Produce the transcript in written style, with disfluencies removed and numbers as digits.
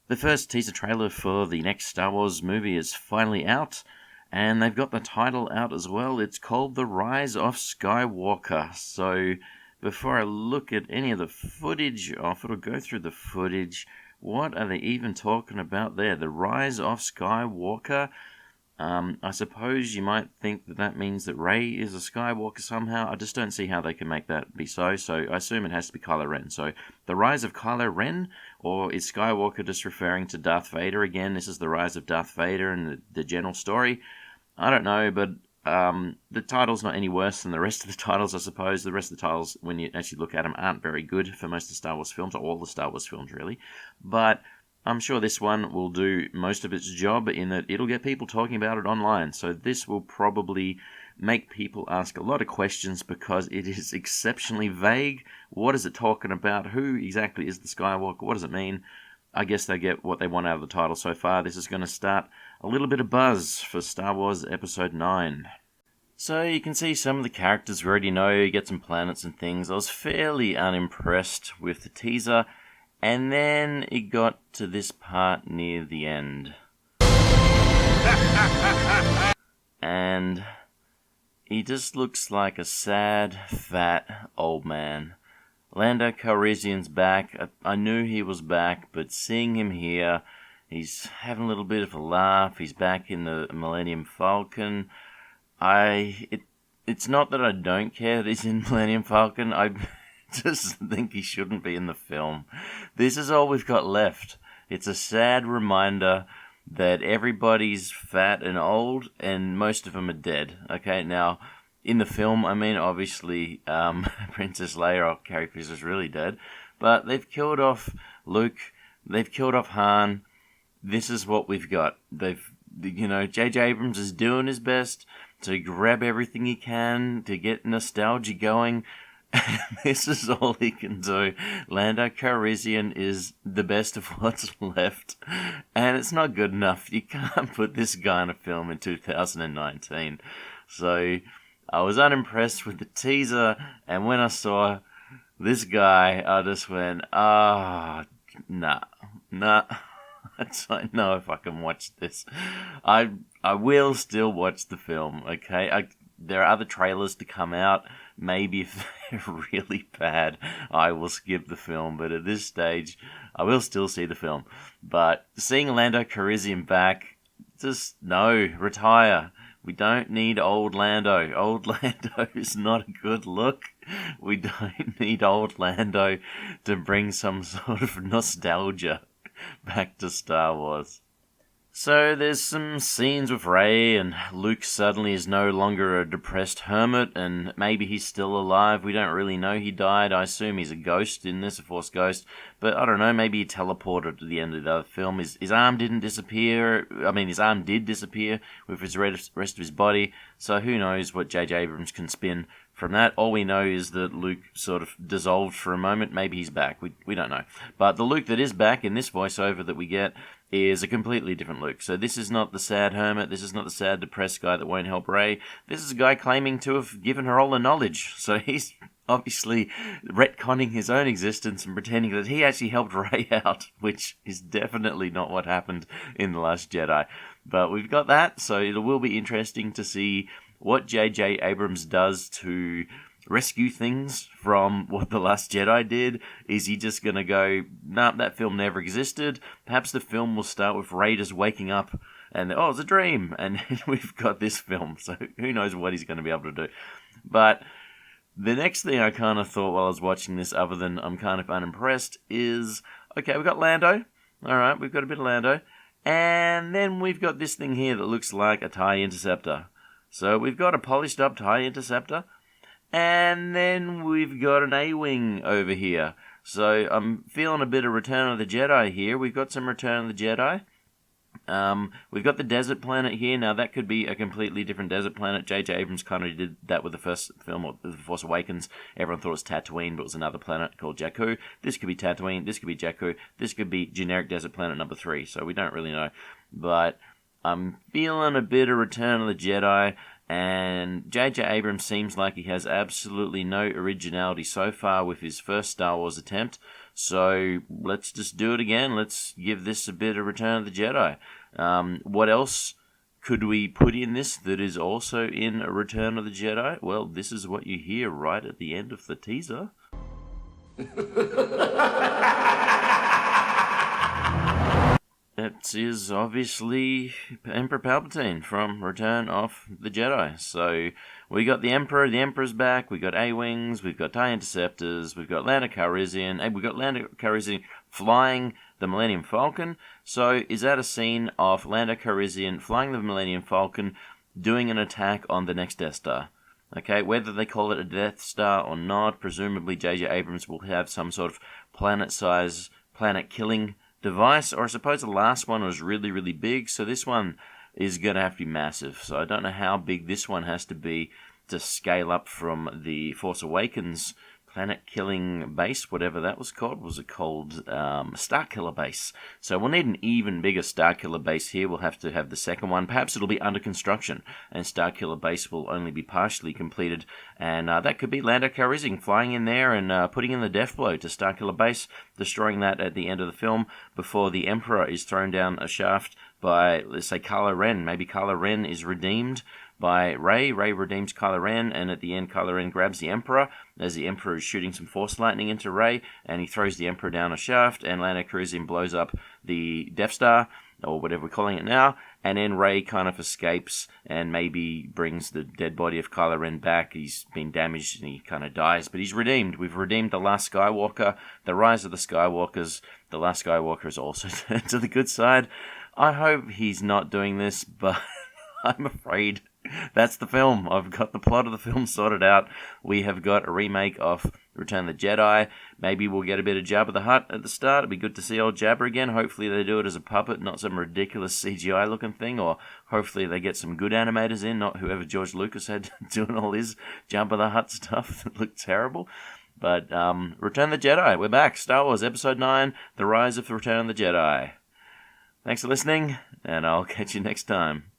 The first teaser trailer for the next Star Wars movie is finally out, and they've got the title out as well. It's called The Rise of Skywalker. So before I look at any of the footage of it or go through the footage, what are they even talking about there? The Rise of Skywalker? I suppose you might think that that means that Rey is a Skywalker somehow. I just don't see how they can make that be so I assume it has to be Kylo Ren. So, the Rise of Kylo Ren? Or is Skywalker just referring to Darth Vader again? This is the rise of Darth Vader and the general story? I don't know, but the title's not any worse than the rest of the titles, I suppose. The rest of the titles, when you actually look at them, aren't very good for most of the Star Wars films, or all the Star Wars films, really. But I'm sure this one will do most of its job in that it'll get people talking about it online. So this will probably make people ask a lot of questions because it is exceptionally vague. What is it talking about? Who exactly is the Skywalker? What does it mean? I guess they get what they want out of the title so far. This is going to start a little bit of buzz for Star Wars Episode 9. So you can see some of the characters we already know. You get some planets and things. I was fairly unimpressed with the teaser. And then it got to this part near the end. And he just looks like a sad, fat old man. Lando Calrissian's back. I knew he was back, but seeing him here, he's having a little bit of a laugh. He's back in the Millennium Falcon. It's not that I don't care that he's in Millennium Falcon. I just think he shouldn't be in the film. This is all we've got left. It's a sad reminder that everybody's fat and old, and most of them are dead. Okay, now, in the film, I mean, obviously, Princess Leia or Carrie Fisher's really dead, but they've killed off Luke, they've killed off Han. This is what we've got. JJ Abrams is doing his best to grab everything he can to get nostalgia going. This is all he can do. Lando Calrissian is the best of what's left, and it's not good enough. You can't put this guy in a film in 2019. So I was unimpressed with the teaser, and when I saw this guy, I just went, nah. I don't know if I can watch this. I will still watch the film, okay? There are other trailers to come out. Maybe if they're really bad, I will skip the film. But at this stage, I will still see the film. But seeing Lando Calrissian back, just no, retire. We don't need old Lando. Old Lando is not a good look. We don't need old Lando to bring some sort of nostalgia back to Star Wars. So there's some scenes with Rey, and Luke suddenly is no longer a depressed hermit, and maybe he's still alive. We don't really know he died. I assume he's a ghost in this, a Force ghost. But I don't know, maybe he teleported to the end of the other film. His arm didn't disappear. I mean, his arm did disappear with his rest of his body. So who knows what JJ Abrams can spin from that. All we know is that Luke sort of dissolved for a moment. Maybe he's back. We don't know. But the Luke that is back in this voiceover that we get is a completely different Luke. So this is not the sad hermit. This is not the sad, depressed guy that won't help Rey. This is a guy claiming to have given her all the knowledge. So he's obviously retconning his own existence and pretending that he actually helped Rey out, which is definitely not what happened in The Last Jedi. But we've got that, so it will be interesting to see what JJ Abrams does to rescue things from what The Last Jedi did. Is he just going to go, nah, that film never existed? Perhaps the film will start with Rey just waking up and, oh, it's a dream. And we've got this film. So who knows what he's going to be able to do. But the next thing I kind of thought while I was watching this, other than I'm kind of unimpressed, is, okay, we've got Lando. All right, we've got a bit of Lando. And then we've got this thing here that looks like a TIE Interceptor. So we've got a polished up TIE Interceptor. And then we've got an A-Wing over here. So I'm feeling a bit of Return of the Jedi here. We've got some Return of the Jedi. We've got the desert planet here. Now, that could be a completely different desert planet. JJ Abrams kind of did that with the first film, or The Force Awakens. Everyone thought it was Tatooine, but it was another planet called Jakku. This could be Tatooine. This could be Jakku. This could be generic desert planet number 3. So we don't really know. But I'm feeling a bit of Return of the Jedi. And JJ Abrams seems like he has absolutely no originality so far with his first Star Wars attempt. So let's just do it again. Let's give this a bit of Return of the Jedi. What else could we put in this that is also in a Return of the Jedi? Well, this is what you hear right at the end of the teaser. That is obviously Emperor Palpatine from Return of the Jedi. So we got the Emperor, the Emperor's back, we got A-Wings, we've got TIE Interceptors, we've got Lando Calrissian, and we've got Lando Calrissian flying the Millennium Falcon. So is that a scene of Lando Calrissian flying the Millennium Falcon, doing an attack on the next Death Star? Okay, whether they call it a Death Star or not, presumably JJ Abrams will have some sort of planet-size, planet-killing device, or I suppose the last one was really, really big, so this one is going to have to be massive. So I don't know how big this one has to be to scale up from the Force Awakens planet-killing base, whatever that was called. Was it called Starkiller base? So we'll need an even bigger Starkiller base here. We'll have to have the second one. Perhaps it'll be under construction, and Starkiller base will only be partially completed. And that could be Lando Calrissian flying in there and putting in the death blow to Starkiller base, destroying that at the end of the film before the Emperor is thrown down a shaft by, let's say, Kylo Ren. Maybe Kylo Ren is redeemed by Rey. Rey redeems Kylo Ren, and at the end, Kylo Ren grabs the Emperor as the Emperor is shooting some Force lightning into Rey, and he throws the Emperor down a shaft, and Lando Calrissian blows up the Death Star, or whatever we're calling it now, and then Rey kind of escapes and maybe brings the dead body of Kylo Ren back. He's been damaged and he kind of dies, but he's redeemed. We've redeemed the last Skywalker, the rise of the Skywalkers. The last Skywalker has also turned to the good side. I hope he's not doing this, but I'm afraid that's the film. I've got the plot of the film sorted out. We have got a remake of Return of the Jedi. Maybe we'll get a bit of Jabba the Hutt at the start. It'd be good to see old Jabba again. Hopefully they do it as a puppet, not some ridiculous CGI looking thing, or hopefully they get some good animators in, not whoever George Lucas had doing all his Jabba the Hutt stuff that looked terrible. But Return of the Jedi, we're back. Star Wars Episode 9, The Rise of the Return of the Jedi. Thanks for listening, and I'll catch you next time.